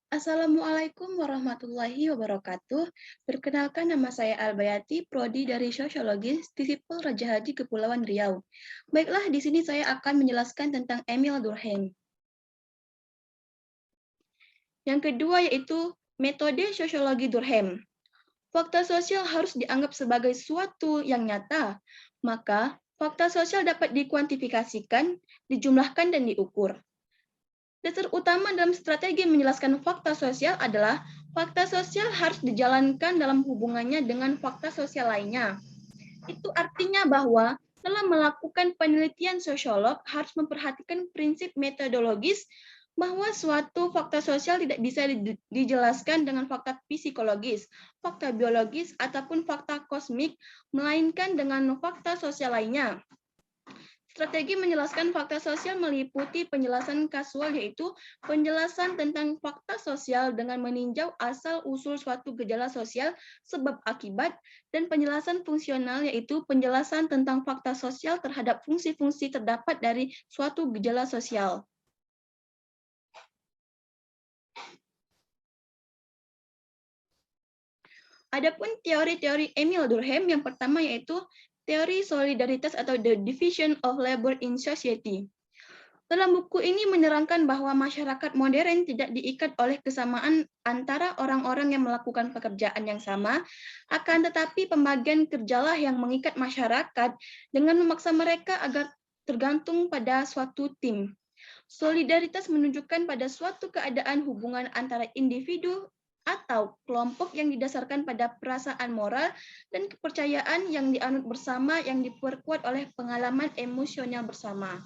Assalamualaikum warahmatullahi wabarakatuh. Perkenalkan, nama saya Albayati, Prodi dari Sosiologi, Disipel Raja Haji Kepulauan Riau. Baiklah, di sini saya akan menjelaskan tentang Emil Durkheim. Yang kedua yaitu metode sosiologi Durkheim. Fakta sosial harus dianggap sebagai suatu yang nyata, maka fakta sosial dapat dikuantifikasikan, dijumlahkan, dan diukur. Dasar utama dalam strategi menjelaskan fakta sosial adalah fakta sosial harus dijalankan dalam hubungannya dengan fakta sosial lainnya. Itu artinya bahwa dalam melakukan penelitian sosiolog harus memperhatikan prinsip metodologis bahwa suatu fakta sosial tidak bisa dijelaskan dengan fakta psikologis, fakta biologis, ataupun fakta kosmik, melainkan dengan fakta sosial lainnya. Strategi menjelaskan fakta sosial meliputi penjelasan kasual, yaitu penjelasan tentang fakta sosial dengan meninjau asal-usul suatu gejala sosial, sebab akibat, dan penjelasan fungsional, yaitu penjelasan tentang fakta sosial terhadap fungsi-fungsi terdapat dari suatu gejala sosial. Adapun teori-teori Emil Durkheim, yang pertama yaitu teori solidaritas atau the division of labor in society. Dalam buku ini menerangkan bahwa masyarakat modern tidak diikat oleh kesamaan antara orang-orang yang melakukan pekerjaan yang sama, akan tetapi pembagian kerjalah yang mengikat masyarakat dengan memaksa mereka agar tergantung pada suatu tim. Solidaritas menunjukkan pada suatu keadaan hubungan antara individu atau kelompok yang didasarkan pada perasaan moral dan kepercayaan yang dianut bersama yang diperkuat oleh pengalaman emosional bersama.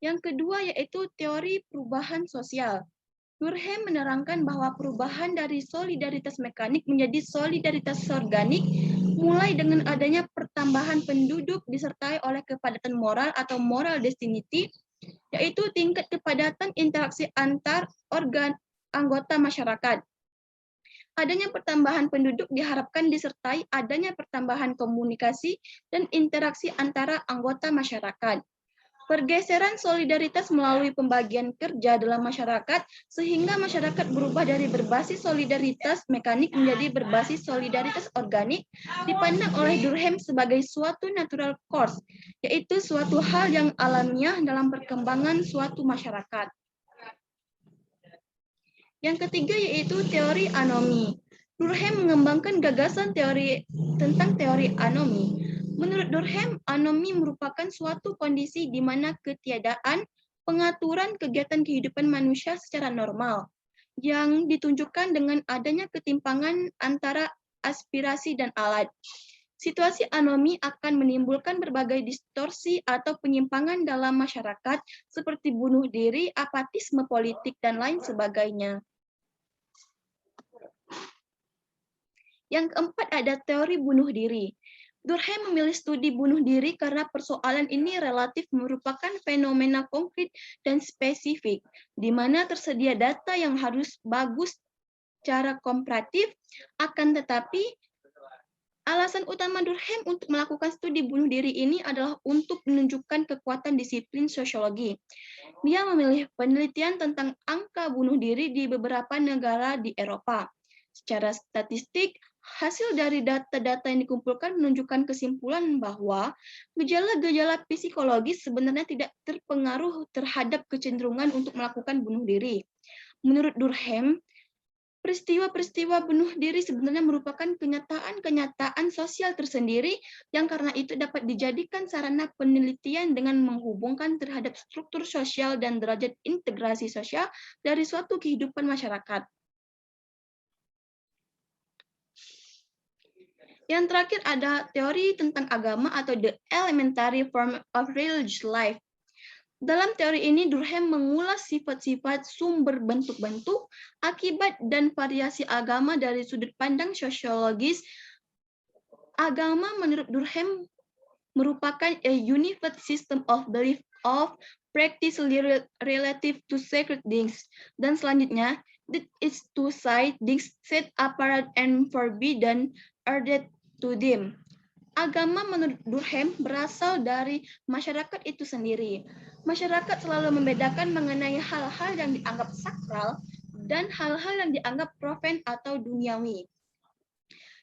Yang kedua yaitu teori perubahan sosial. Durkheim menerangkan bahwa perubahan dari solidaritas mekanik menjadi solidaritas organik mulai dengan adanya pertambahan penduduk disertai oleh kepadatan moral atau moral density, yaitu tingkat kepadatan interaksi antar organ anggota masyarakat. Adanya pertambahan penduduk diharapkan disertai adanya pertambahan komunikasi dan interaksi antara anggota masyarakat. Pergeseran solidaritas melalui pembagian kerja dalam masyarakat sehingga masyarakat berubah dari berbasis solidaritas mekanik menjadi berbasis solidaritas organik dipandang oleh Durkheim sebagai suatu natural course, yaitu suatu hal yang alamiah dalam perkembangan suatu masyarakat. Yang ketiga yaitu teori anomi. Durkheim mengembangkan gagasan tentang teori anomi. Menurut Durkheim, anomi merupakan suatu kondisi di mana ketiadaan pengaturan kegiatan kehidupan manusia secara normal yang ditunjukkan dengan adanya ketimpangan antara aspirasi dan alat. Situasi anomi akan menimbulkan berbagai distorsi atau penyimpangan dalam masyarakat seperti bunuh diri, apatisme politik, dan lain sebagainya. Yang keempat ada teori bunuh diri. Durkheim memilih studi bunuh diri karena persoalan ini relatif merupakan fenomena konkret dan spesifik, di mana tersedia data yang harus bagus secara komparatif, akan tetapi alasan utama Durkheim untuk melakukan studi bunuh diri ini adalah untuk menunjukkan kekuatan disiplin sosiologi. Dia memilih penelitian tentang angka bunuh diri di beberapa negara di Eropa. Secara statistik, hasil dari data-data yang dikumpulkan menunjukkan kesimpulan bahwa gejala-gejala psikologis sebenarnya tidak terpengaruh terhadap kecenderungan untuk melakukan bunuh diri. Menurut Durkheim, peristiwa-peristiwa bunuh diri sebenarnya merupakan kenyataan-kenyataan sosial tersendiri yang karena itu dapat dijadikan sarana penelitian dengan menghubungkan terhadap struktur sosial dan derajat integrasi sosial dari suatu kehidupan masyarakat. Yang terakhir ada teori tentang agama atau the elementary form of religious life. Dalam teori ini, Durkheim mengulas sifat-sifat sumber bentuk-bentuk, akibat, dan variasi agama dari sudut pandang sosiologis. Agama menurut Durkheim merupakan a unified system of belief of practice relative to sacred things. Dan selanjutnya, that is to say things set apart and forbidden are dead to them. Agama menurut Durkheim berasal dari masyarakat itu sendiri. Masyarakat selalu membedakan mengenai hal-hal yang dianggap sakral dan hal-hal yang dianggap profen atau duniawi.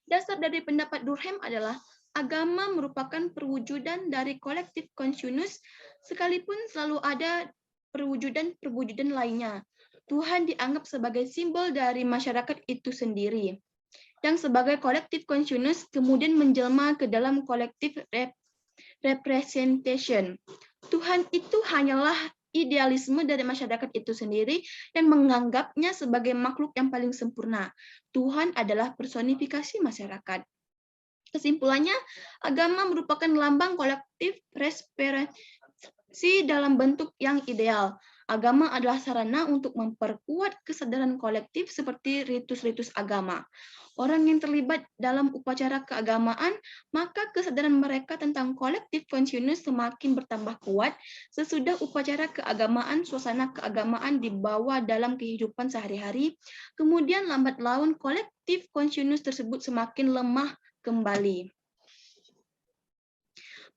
Dasar dari pendapat Durkheim adalah agama merupakan perwujudan dari kolektif consciousness, sekalipun selalu ada perwujudan-perwujudan lainnya. Tuhan dianggap sebagai simbol dari masyarakat itu sendiri, yang sebagai kolektif consciousness kemudian menjelma ke dalam kolektif representation. Tuhan itu hanyalah idealisme dari masyarakat itu sendiri yang menganggapnya sebagai makhluk yang paling sempurna. Tuhan adalah personifikasi masyarakat. Kesimpulannya, agama merupakan lambang kolektif representasi dalam bentuk yang ideal. Agama adalah sarana untuk memperkuat kesadaran kolektif seperti ritus-ritus agama. Orang yang terlibat dalam upacara keagamaan, maka kesadaran mereka tentang kolektif consciousness semakin bertambah kuat. Sesudah upacara keagamaan, suasana keagamaan dibawa dalam kehidupan sehari-hari. Kemudian lambat laun kolektif consciousness tersebut semakin lemah kembali.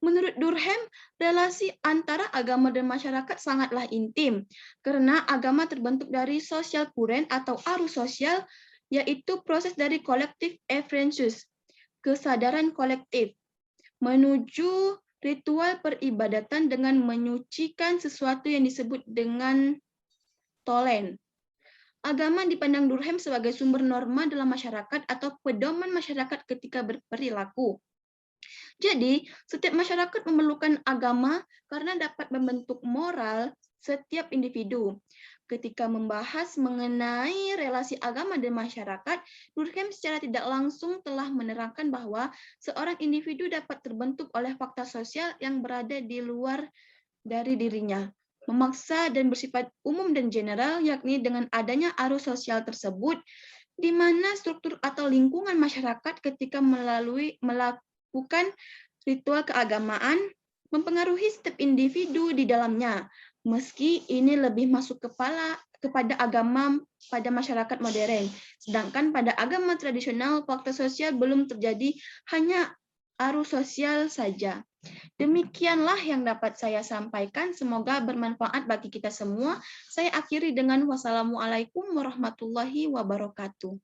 Menurut Durkheim, relasi antara agama dan masyarakat sangatlah intim, karena agama terbentuk dari social current atau arus sosial, yaitu proses dari kolektif efferences, kesadaran kolektif, menuju ritual peribadatan dengan menyucikan sesuatu yang disebut dengan tolen. Agama dipandang Durkheim sebagai sumber norma dalam masyarakat atau pedoman masyarakat ketika berperilaku. Jadi, setiap masyarakat memerlukan agama karena dapat membentuk moral setiap individu. Ketika membahas mengenai relasi agama dan masyarakat, Durkheim secara tidak langsung telah menerangkan bahwa seorang individu dapat terbentuk oleh fakta sosial yang berada di luar dari dirinya, memaksa dan bersifat umum dan general, yakni dengan adanya arus sosial tersebut, di mana struktur atau lingkungan masyarakat ketika melakukan ritual keagamaan mempengaruhi setiap individu di dalamnya, meski ini lebih masuk kepada agama pada masyarakat modern. Sedangkan pada agama tradisional, fakta sosial belum terjadi, hanya arus sosial saja. Demikianlah yang dapat saya sampaikan. Semoga bermanfaat bagi kita semua. Saya akhiri dengan wassalamualaikum warahmatullahi wabarakatuh.